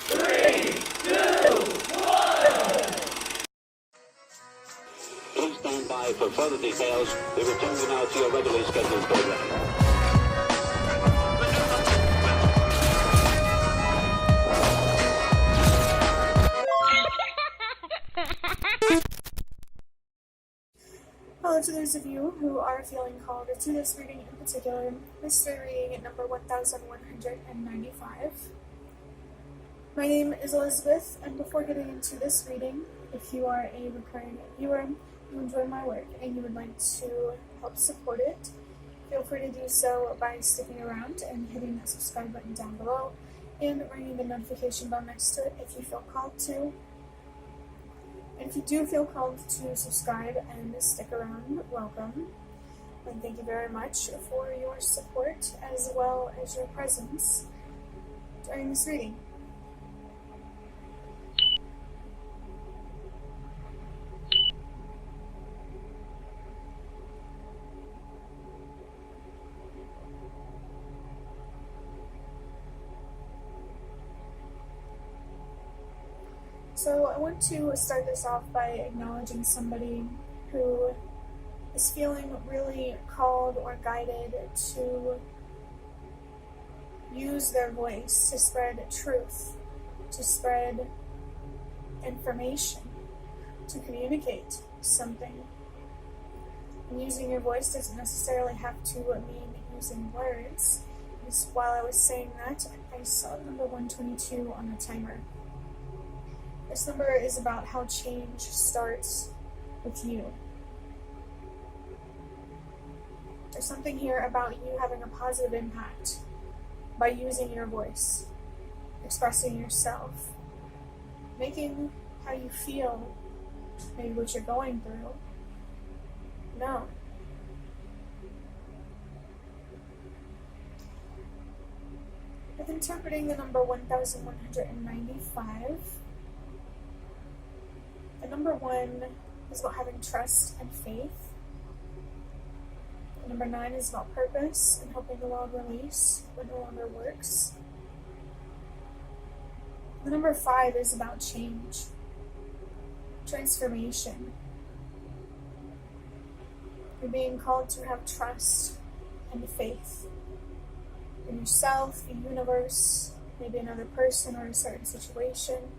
3, 2, 1. Please stand by for further details. We return you now to your regularly scheduled program. Hello to those of you who are feeling called to this reading in particular, mystery reading at number 1195. My name is Elizabeth, and before getting into this reading, if you are a recurring viewer, you enjoy my work, and you would like to help support it, feel free to do so by sticking around and hitting that subscribe button down below, and ringing the notification bell next to it if you feel called to. And if you do feel called to subscribe and stick around, welcome. And thank you very much for your support as well as your presence during this reading. So I want to start this off by acknowledging somebody who is feeling really called or guided to use their voice to spread truth, to spread information, to communicate something. And using your voice doesn't necessarily have to mean using words. Just while I was saying that, I saw number 122 on the timer. This number is about how change starts with you. There's something here about you having a positive impact by using your voice, expressing yourself, making how you feel, maybe what you're going through, known. With interpreting the number 1195, the number 1 is about having trust and faith. The number 9 is about purpose and helping the world release what no longer works. The number 5 is about change, transformation. You're being called to have trust and faith in yourself, the universe, maybe another person or a certain situation.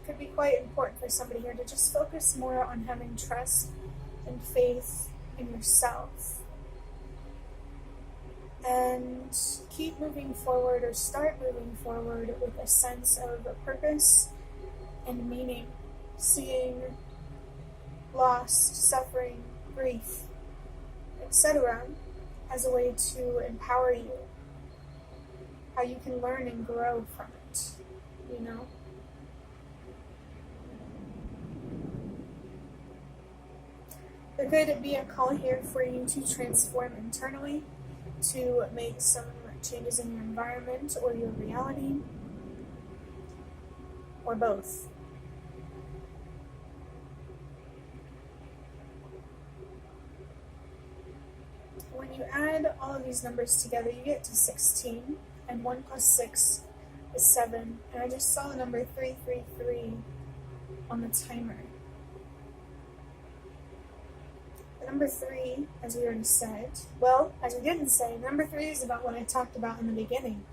Could be quite important for somebody here to just focus more on having trust and faith in yourself and keep moving forward or start moving forward with a sense of purpose and meaning, seeing loss, suffering, grief, etc. as a way to empower you, how you can learn and grow from it, you know? There could be a call here for you to transform internally, to make some changes in your environment or your reality, or both. When you add all of these numbers together, you get to 16, and 1 plus 6 is 7. And I just saw the number 333 on the timer. Number 3, as we already said, well, as we didn't say, number 3 is about what I talked about in the beginning,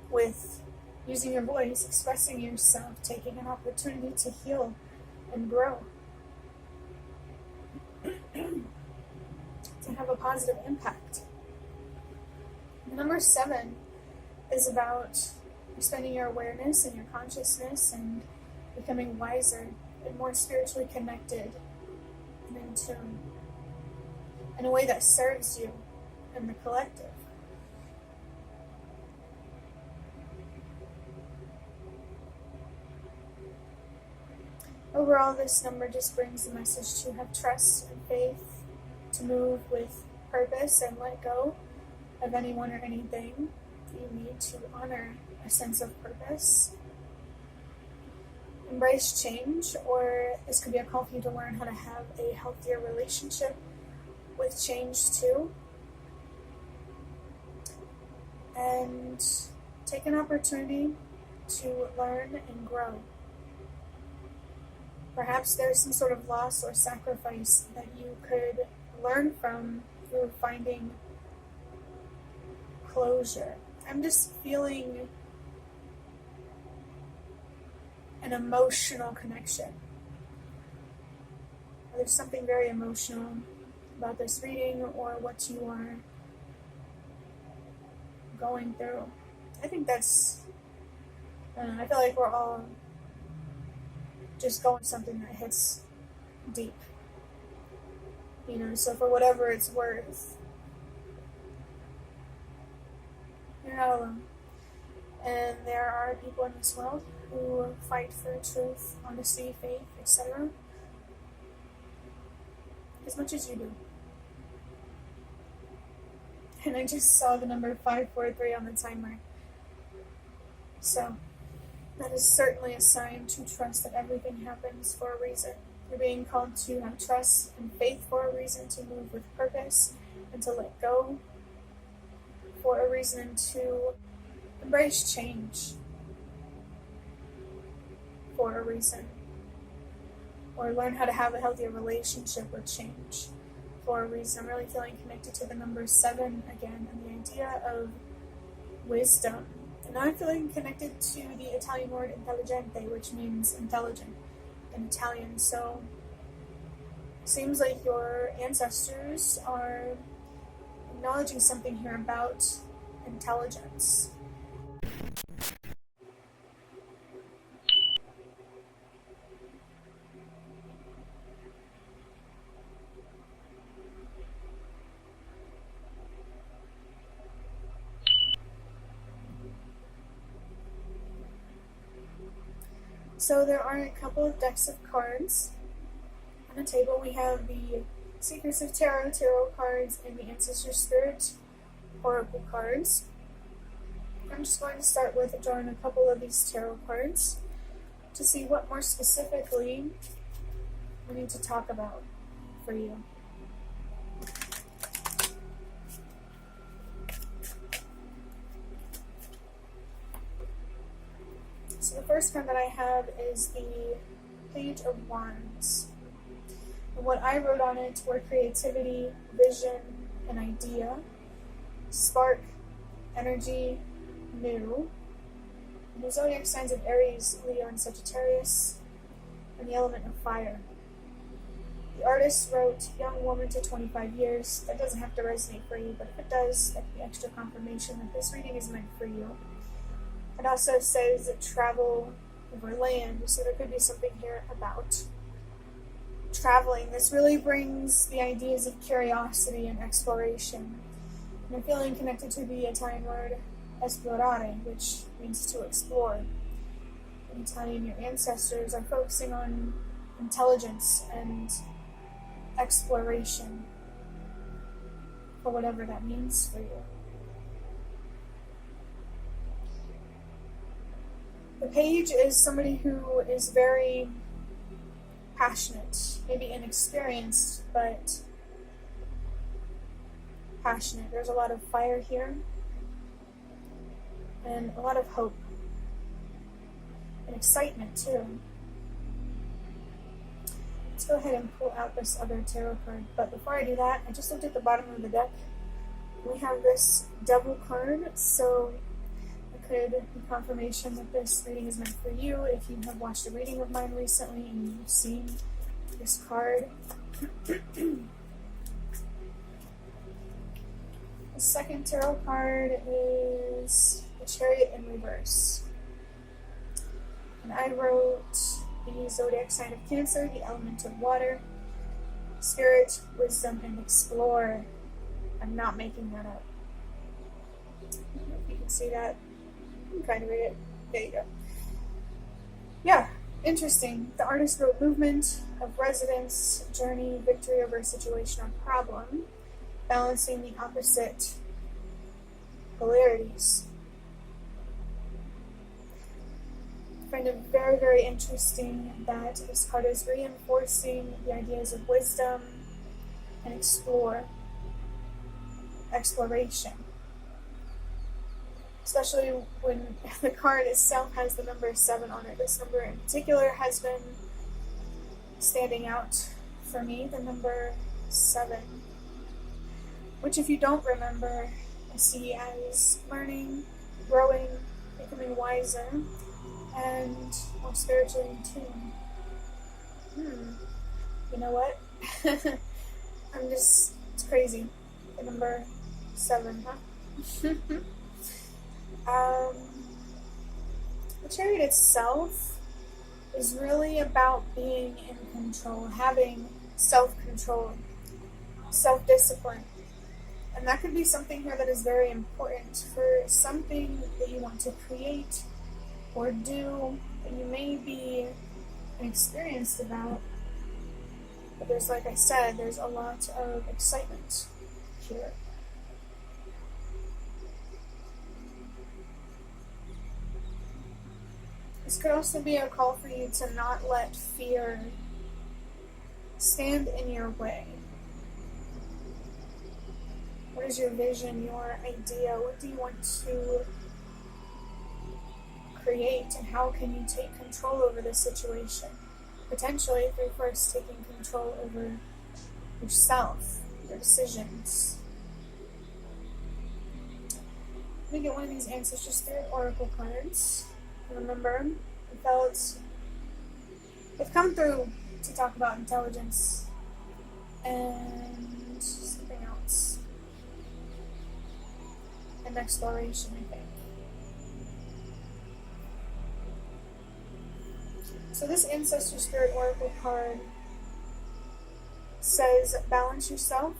with using your voice, expressing yourself, taking an opportunity to heal and grow, to have a positive impact. Number 7 is about expanding your awareness and your consciousness and becoming wiser and more spiritually connected and in tune, in a way that serves you and the collective. Overall, this number just brings the message to have trust and faith, to move with purpose and let go of anyone or anything. You need to honor a sense of purpose. Embrace change, or this could be a call for you to learn how to have a healthier relationship with change too. and take an opportunity to learn and grow. Perhaps there's some sort of loss or sacrifice that you could learn from through finding closure. I'm just feeling an emotional connection. There's something very emotional about this reading or what you are going through. I think that's, I feel like we're all just going something that hits deep. You know, so for whatever it's worth, you're not alone. And there are people in this world who fight for truth, honesty, faith, etc. as much as you do. And I just saw the number 543 on the timer. So, that is certainly a sign to trust that everything happens for a reason. You're being called to have trust and faith for a reason, to move with purpose and to let go for a reason, to embrace change for a reason, or learn how to have a healthier relationship with change for a reason. I'm really feeling connected to the number 7 again, and the idea of wisdom. And now I'm feeling connected to the Italian word intelligente, which means intelligent in Italian. So seems like your ancestors are acknowledging something here about intelligence. So there are a couple of decks of cards. On the table we have the Secrets of Tarot cards and the Ancestor Spirit Oracle cards. I'm just going to start with drawing a couple of these tarot cards to see what more specifically we need to talk about for you. So the first card that I have is the Page of Wands. And what I wrote on it were creativity, vision, an idea, spark, energy, new. And the zodiac signs of Aries, Leo, and Sagittarius, and the element of fire. The artist wrote young woman to 25 years. That doesn't have to resonate for you, but if it does, that could be extra confirmation that this reading is meant for you. It also says travel over land, so there could be something here about traveling. This really brings the ideas of curiosity and exploration. And I'm feeling connected to the Italian word esplorare, which means to explore. In Italian, your ancestors are focusing on intelligence and exploration, for whatever that means for you. The page is somebody who is very passionate, maybe inexperienced, but passionate. There's a lot of fire here, and a lot of hope, and excitement too. Let's go ahead and pull out this other tarot card, but before I do that, I just looked at the bottom of the deck. We have this Devil card, so could be confirmation that this reading is meant for you. If you have watched a reading of mine recently and you've seen this card. The second tarot card is the Chariot in reverse. And I wrote the zodiac sign of Cancer, the element of water, spirit, wisdom, and explore. I'm not making that up. I don't know if you can see that. I'm trying to read it. There you go. Yeah, interesting. The artist wrote movement of residence, journey, victory over a situation or problem, balancing the opposite polarities. I find it very, very interesting that this card is reinforcing the ideas of wisdom and exploration. especially when the card itself has the number 7 on it. This number in particular has been standing out for me, the number 7, which, if you don't remember, I see as learning, growing, becoming wiser, and more spiritually in tune. You know what? It's crazy. The number 7, huh? The Chariot itself is really about being in control, having self-control, self-discipline. And that could be something here that is very important for something that you want to create or do that you may be inexperienced about. But there's, like I said, there's a lot of excitement here. This could also be a call for you to not let fear stand in your way. What is your vision, your idea? What do you want to create, and how can you take control over this situation? Potentially through first taking control over yourself, your decisions. Let me get one of these Ancestor Spirit Oracle cards. Remember, they've come through to talk about intelligence and something else. And exploration, I think. So this Ancestor Spirit Oracle card says balance yourself.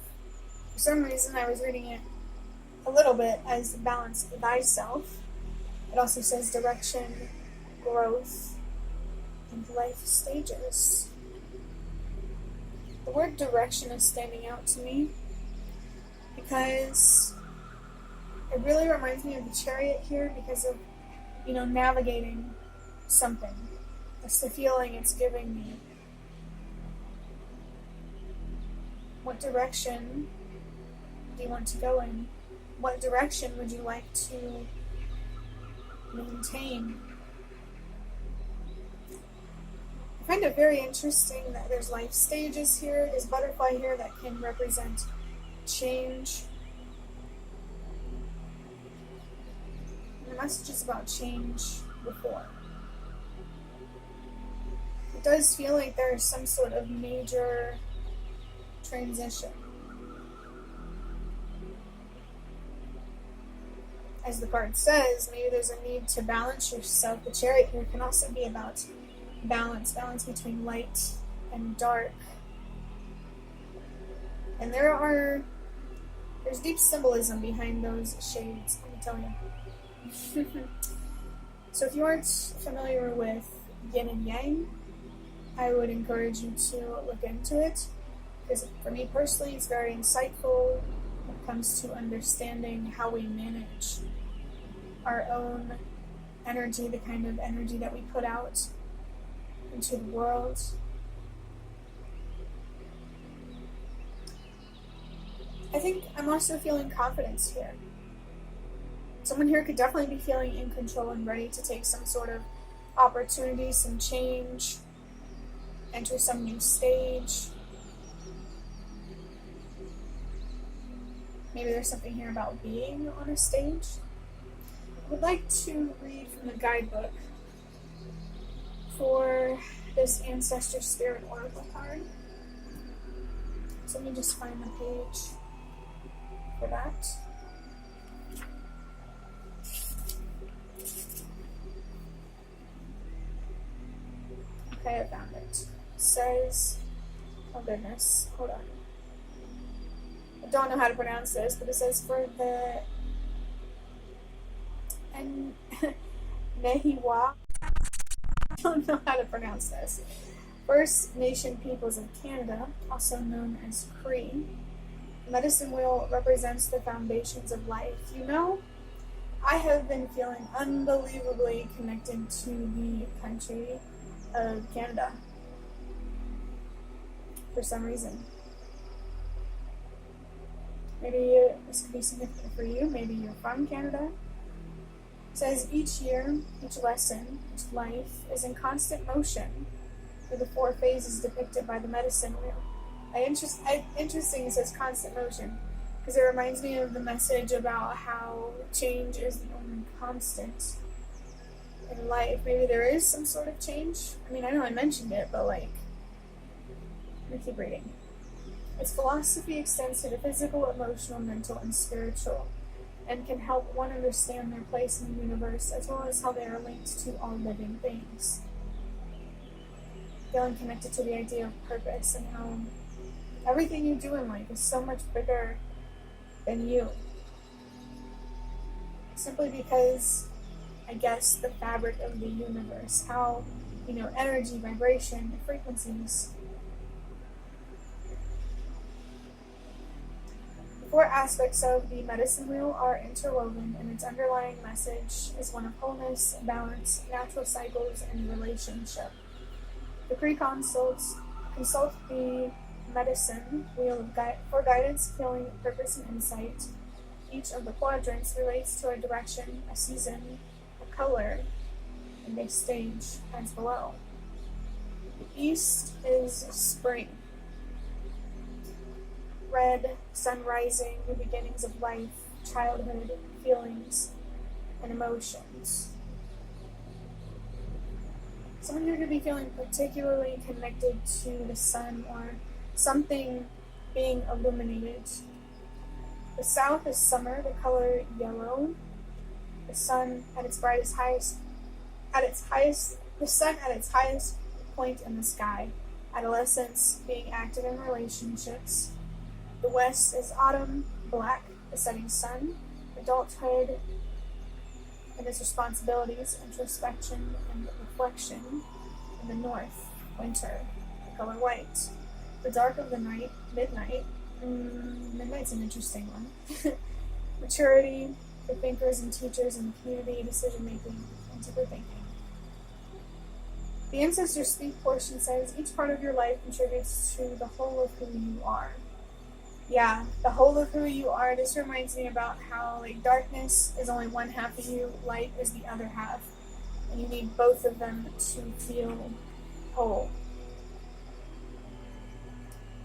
For some reason I was reading it a little bit as balance thyself. It also says direction, growth, and life stages. The word direction is standing out to me because it really reminds me of the Chariot here because of, navigating something. That's the feeling it's giving me. What direction do you want to go in? What direction would you like to maintain? I find it very interesting that there's life stages here. There's butterfly here that can represent change. And the message is about change before. It does feel like there's some sort of major transition. As the card says, maybe there's a need to balance yourself. The Chariot here can also be about balance between light and dark. And there's deep symbolism behind those shades, let me tell you. So if you aren't familiar with yin and yang, I would encourage you to look into it, because for me personally, it's very insightful when it comes to understanding how we manage our own energy, the kind of energy that we put out into the world. I think I'm also feeling confidence here. Someone here could definitely be feeling in control and ready to take some sort of opportunity, some change, enter some new stage. Maybe there's something here about being on a stage. I would like to read from the guidebook for this Ancestor Spirit Oracle card. So let me just find the page for that. Okay, I found it. It says, oh goodness, hold on. I don't know how to pronounce this, but it says for the Nehiwa, I don't know how to pronounce this, First Nation Peoples of Canada, also known as Cree, medicine wheel represents the foundations of life. I have been feeling unbelievably connected to the country of Canada for some reason. Maybe this could be significant for you. Maybe you're from Canada. says each year, each lesson, each life is in constant motion with the 4 phases depicted by the medicine wheel. Interesting it says constant motion, because it reminds me of the message about how change is the only constant in life. Maybe there is some sort of change. I mean, I know I mentioned it, but like, let me keep reading. Its philosophy extends to the physical, emotional, mental, and spiritual, and can help one understand their place in the universe, as well as how they are linked to all living things. Feeling connected to the idea of purpose and how everything you do in life is so much bigger than you. Simply because, I guess, the fabric of the universe, how, energy, vibration, frequencies. The 4 aspects of the medicine wheel are interwoven, and its underlying message is one of wholeness, balance, natural cycles, and relationship. The pre-consults consult the medicine wheel for guidance, healing, purpose, and insight. Each of the quadrants relates to a direction, a season, a color, and a stage as below. The east is spring. Red, sun rising, the beginnings of life, childhood, feelings, and emotions. Someone here could be feeling particularly connected to the sun or something being illuminated. The south is summer, the color yellow. The sun at its highest point in the sky. Adolescence, being active in relationships. The west is autumn, black, the setting sun. Adulthood and its responsibilities, introspection and reflection. In the north, winter, the color white. The dark of the night, midnight. Midnight's an interesting one. Maturity, the thinkers and teachers in the community, decision making, and deeper thinking. The Ancestor Speak portion says each part of your life contributes to the whole of who you are. Yeah, the whole of who you are. This reminds me about how darkness is only one half of you, light is the other half, and you need both of them to feel whole.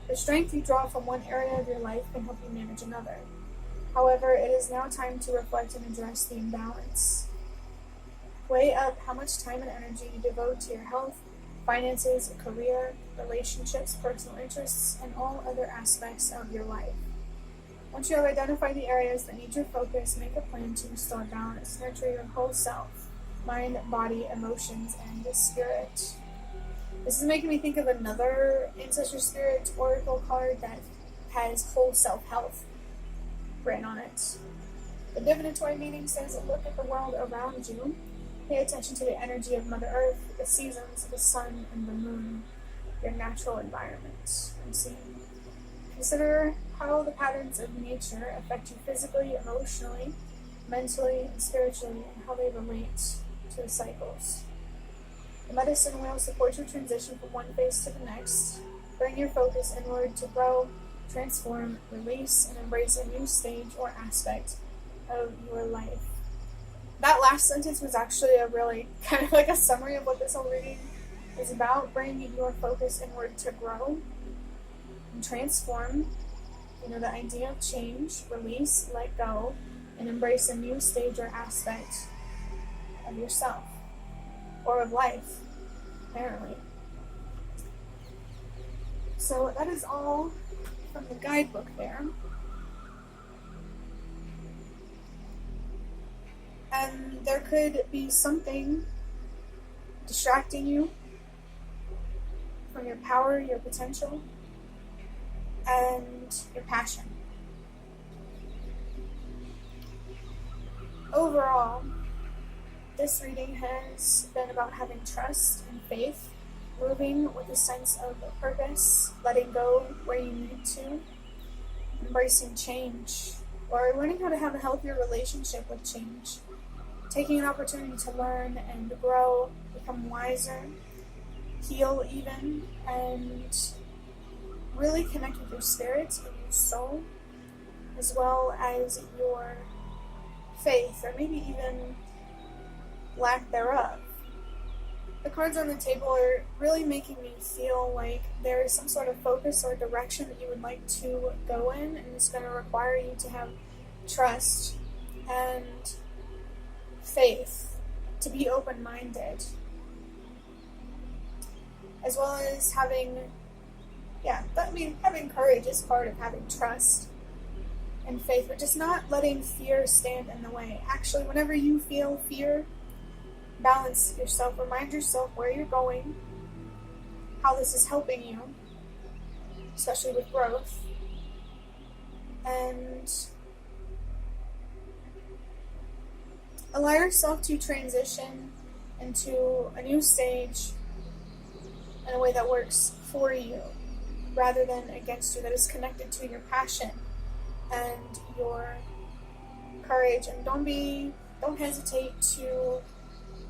The strength you draw from one area of your life can help you manage another. However, it is now time to reflect and address the imbalance. Weigh up how much time and energy you devote to your health, finances, career, relationships, personal interests, and all other aspects of your life. Once you have identified the areas that need your focus, make a plan to restore balance, nurture your whole self, mind, body, emotions, and spirit. This is making me think of another Ancestor Spirit Oracle card that has whole self-health written on it. The divinatory meaning says, look at the world around you. Pay attention to the energy of Mother Earth, the seasons, the sun, and the moon, your natural environment. Consider how the patterns of nature affect you physically, emotionally, mentally, and spiritually, and how they relate to the cycles. The medicine wheel supports your transition from one phase to the next. Bring your focus inward to grow, transform, release, and embrace a new stage or aspect of your life. That last sentence was actually a really kind of like a summary of what this whole reading is about. Bring your focus inward to grow and transform. The idea of change, release, let go, and embrace a new stage or aspect of yourself. Or of life, apparently. So that is all from the guidebook there. And there could be something distracting you from your power, your potential, and your passion. Overall, this reading has been about having trust and faith, moving with a sense of purpose, letting go where you need to, embracing change, or learning how to have a healthier relationship with change, taking an opportunity to learn and grow, become wiser, heal even, and really connect with your spirit and your soul, as well as your faith, or maybe even lack thereof. The cards on the table are really making me feel like there is some sort of focus or direction that you would like to go in, and it's going to require you to have trust and faith, to be open-minded, as well as having courage is part of having trust and faith, but just not letting fear stand in the way. Actually, whenever you feel fear, balance yourself, remind yourself where you're going, how this is helping you, especially with growth, and allow yourself to transition into a new stage in a way that works for you rather than against you, that is connected to your passion and your courage. And don't hesitate to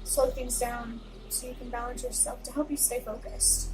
slow things down so you can balance yourself to help you stay focused.